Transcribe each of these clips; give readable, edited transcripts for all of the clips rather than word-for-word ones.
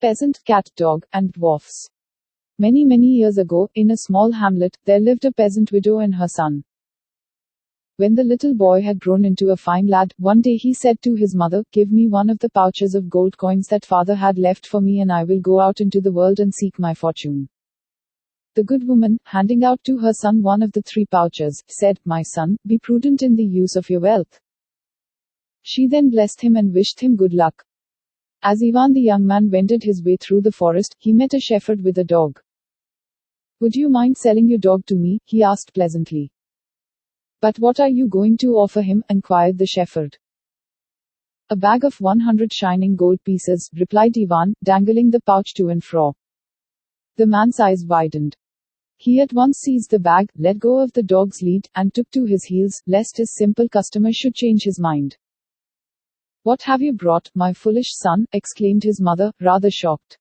Peasant, cat, dog, and dwarfs. Many, many years ago, in a small hamlet, there lived a peasant widow and her son. When the little boy had grown into a fine lad, one day he said to his mother, "Give me one of the pouches of gold coins that father had left for me and I will go out into the world and seek my fortune." The good woman, handing out to her son one of the 3 pouches, said, "My son, be prudent in the use of your wealth." She then blessed him and wished him good luck. As Ivan the young man wended his way through the forest, he met a shepherd with a dog. "Would you mind selling your dog to me?" he asked pleasantly. "But what are you going to offer him?" inquired the shepherd. "A bag of 100 shining gold pieces," replied Ivan, dangling the pouch to and fro. The man's eyes widened. He at once seized the bag, let go of the dog's lead, and took to his heels, lest his simple customer should change his mind. "What have you brought, my foolish son?" exclaimed his mother, rather shocked.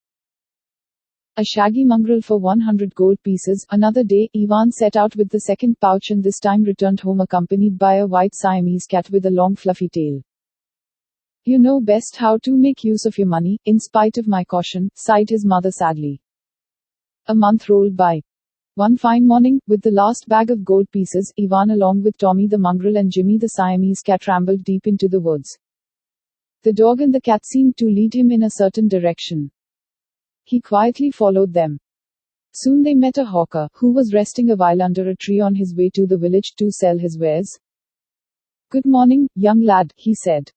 "A shaggy mongrel for 100 gold pieces." Another day, Ivan set out with the second pouch and this time returned home accompanied by a white Siamese cat with a long fluffy tail. "You know best how to make use of your money, in spite of my caution," sighed his mother sadly. A month rolled by. One fine morning, with the last bag of gold pieces, Ivan along with Tommy the mongrel and Jimmy the Siamese cat rambled deep into the woods. The dog and the cat seemed to lead him in a certain direction. He quietly followed them. Soon they met a hawker, who was resting a while under a tree on his way to the village to sell his wares. "Good morning, young lad," he said.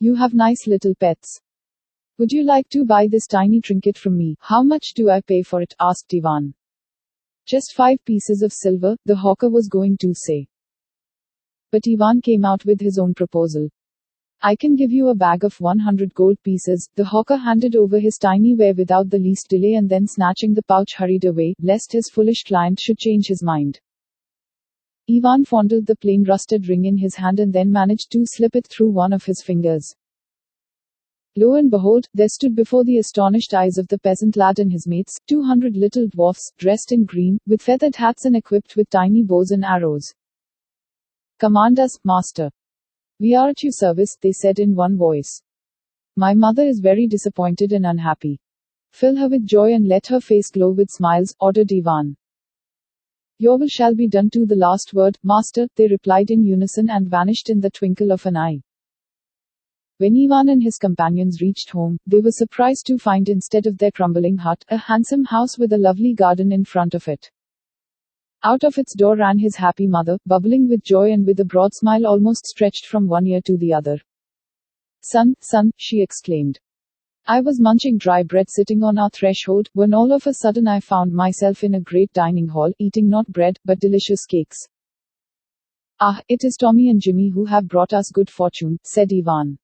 "You have nice little pets. Would you like to buy this tiny trinket from me?" "How much do I pay for it?" asked Ivan. "Just 5 pieces of silver," the hawker was going to say. But Ivan came out with his own proposal. "I can give you a bag of 100 gold pieces." The hawker handed over his tiny ware without the least delay and then snatching the pouch hurried away, lest his foolish client should change his mind. Ivan fondled the plain rusted ring in his hand and then managed to slip it through one of his fingers. Lo and behold, there stood before the astonished eyes of the peasant lad and his mates, 200 little dwarfs, dressed in green, with feathered hats and equipped with tiny bows and arrows. "Command us, master. We are at your service," they said in one voice. "My mother is very disappointed and unhappy. Fill her with joy and let her face glow with smiles," ordered Ivan. "Your will shall be done to the last word, master," they replied in unison and vanished in the twinkle of an eye. When Ivan and his companions reached home, they were surprised to find instead of their crumbling hut, a handsome house with a lovely garden in front of it. Out of its door ran his happy mother, bubbling with joy and with a broad smile almost stretched from one ear to the other. "Son, son," she exclaimed. "I was munching dry bread sitting on our threshold, when all of a sudden I found myself in a great dining hall, eating not bread, but delicious cakes. Ah, it is Tommy and Jimmy who have brought us good fortune," said Ivan.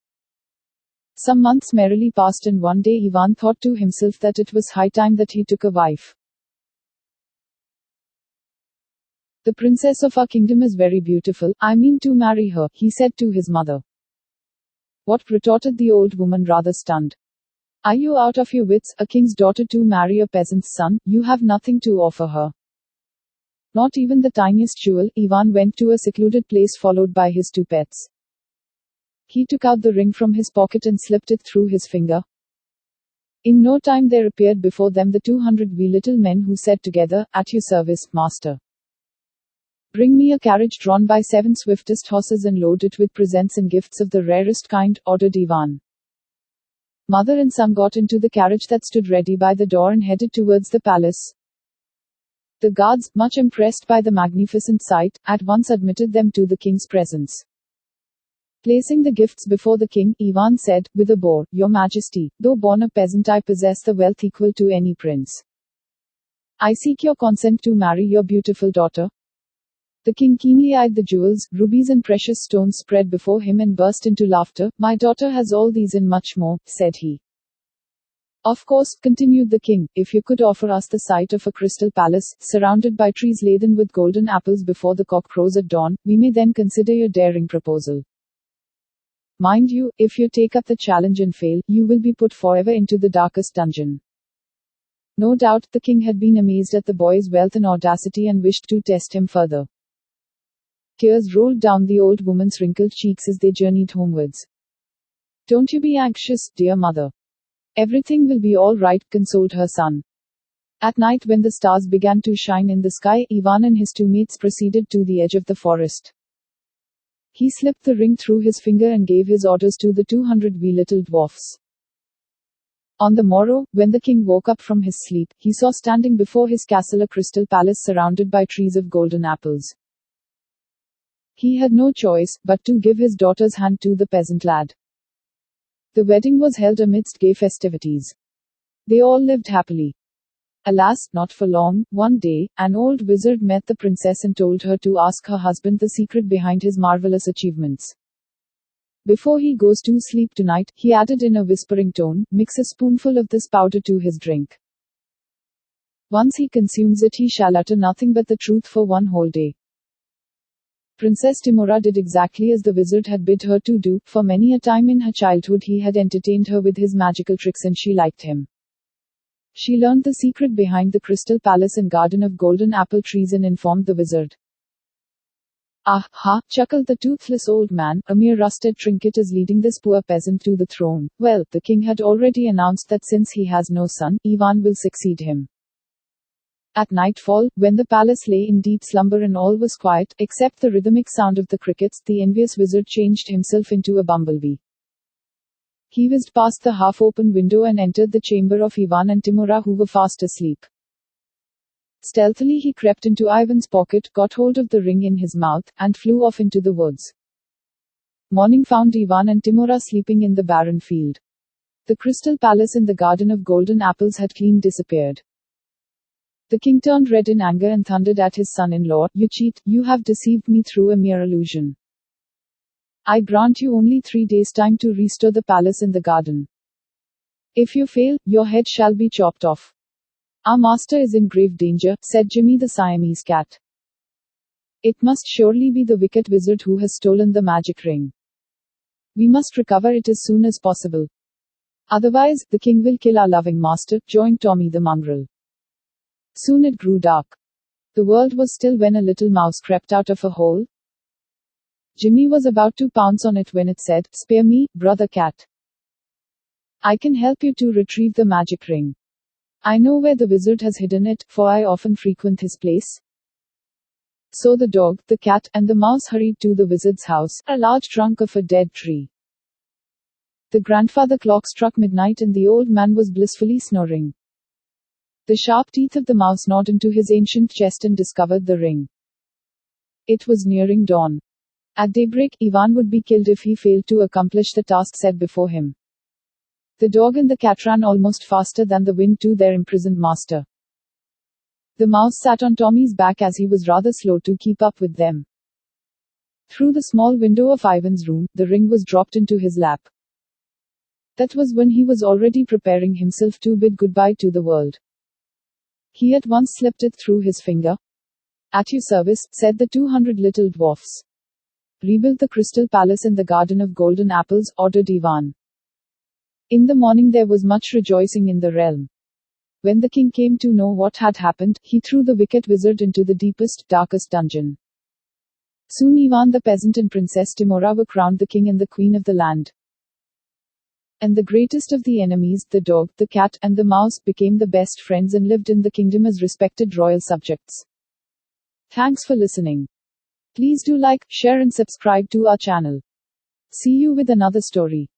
Some months merrily passed and one day Ivan thought to himself that it was high time that he took a wife. "The princess of our kingdom is very beautiful, I mean to marry her," he said to his mother. "What?" retorted the old woman rather stunned. "Are you out of your wits, a king's daughter to marry a peasant's son? You have nothing to offer her." Not even the tiniest jewel. Ivan went to a secluded place followed by his 2 pets. He took out the ring from his pocket and slipped it through his finger. In no time there appeared before them the 200 wee little men who said together, "At your service, master. Bring me a carriage drawn by 7 swiftest horses and load it with presents and gifts of the rarest kind," ordered Ivan. Mother and son got into the carriage that stood ready by the door and headed towards the palace. The guards, much impressed by the magnificent sight, at once admitted them to the king's presence. Placing the gifts before the king, Ivan said, with a bow, "Your Majesty, though born a peasant, I possess the wealth equal to any prince. I seek your consent to marry your beautiful daughter." The king keenly eyed the jewels, rubies and precious stones spread before him and burst into laughter. "My daughter has all these and much more," said he. "Of course," continued the king, "if you could offer us the sight of a crystal palace, surrounded by trees laden with golden apples before the cock crows at dawn, we may then consider your daring proposal. Mind you, if you take up the challenge and fail, you will be put forever into the darkest dungeon." No doubt, the king had been amazed at the boy's wealth and audacity and wished to test him further. Tears rolled down the old woman's wrinkled cheeks as they journeyed homewards. "Don't you be anxious, dear mother," Everything will be all right, consoled her son. At night, when the stars began to shine in the sky, Ivan and his two mates proceeded to the edge of the forest. He slipped the ring through his finger and gave his orders to the 200 wee little dwarfs. On the morrow, when the king woke up from his sleep, he saw standing before his castle a crystal palace surrounded by trees of golden apples. He had no choice but to give his daughter's hand to the peasant lad. The wedding was held amidst gay festivities. They all lived happily. Alas, not for long. One day, an old wizard met the princess and told her to ask her husband the secret behind his marvelous achievements. Before he goes to sleep tonight, he added in a whispering tone, mix a spoonful of this powder to his drink. Once he consumes it, he shall utter nothing but the truth for one whole day. Princess Timura did exactly as the wizard had bid her to do. For many a time in her childhood he had entertained her with his magical tricks and she liked him. She learned the secret behind the crystal palace and garden of golden apple trees and informed the wizard. Ah, ha, chuckled the toothless old man, a mere rusted trinket is leading this poor peasant to the throne. Well, the king had already announced that since he has no son, Ivan will succeed him. At nightfall, when the palace lay in deep slumber and all was quiet, except the rhythmic sound of the crickets, the envious wizard changed himself into a bumblebee. He whizzed past the half-open window and entered the chamber of Ivan and Timura, who were fast asleep. Stealthily he crept into Ivan's pocket, got hold of the ring in his mouth, and flew off into the woods. Morning found Ivan and Timura sleeping in the barren field. The crystal palace in the garden of golden apples had clean disappeared. The king turned red in anger and thundered at his son-in-law, "You cheat, you have deceived me through a mere illusion. I grant you only 3 days' time to restore the palace in the garden. If you fail, your head shall be chopped off." "Our master is in grave danger," said Jimmy the Siamese cat. "It must surely be the wicked wizard who has stolen the magic ring. We must recover it as soon as possible. Otherwise, the king will kill our loving master," joined Tommy the mongrel. Soon it grew dark. The world was still when a little mouse crept out of a hole. Jimmy was about to pounce on it when it said, "Spare me, brother cat. I can help you to retrieve the magic ring. I know where the wizard has hidden it, for I often frequent his place." So the dog, the cat, and the mouse hurried to the wizard's house, a large trunk of a dead tree. The grandfather clock struck midnight and the old man was blissfully snoring. The sharp teeth of the mouse gnawed into his ancient chest and discovered the ring. It was nearing dawn. At daybreak, Ivan would be killed if he failed to accomplish the task set before him. The dog and the cat ran almost faster than the wind to their imprisoned master. The mouse sat on Tommy's back as he was rather slow to keep up with them. Through the small window of Ivan's room, the ring was dropped into his lap. That was when he was already preparing himself to bid goodbye to the world. He at once slipped it through his finger. "At your service," said the 200 little dwarfs. "Rebuild the crystal palace in the garden of golden apples," ordered Ivan. In the morning there was much rejoicing in the realm. When the king came to know what had happened, he threw the wicked wizard into the deepest, darkest dungeon. Soon Ivan the peasant and Princess Timura were crowned the king and the queen of the land. And the greatest of the enemies, the dog, the cat, and the mouse, became the best friends and lived in the kingdom as respected royal subjects. Thanks for listening. Please do like, share and subscribe to our channel. See you with another story.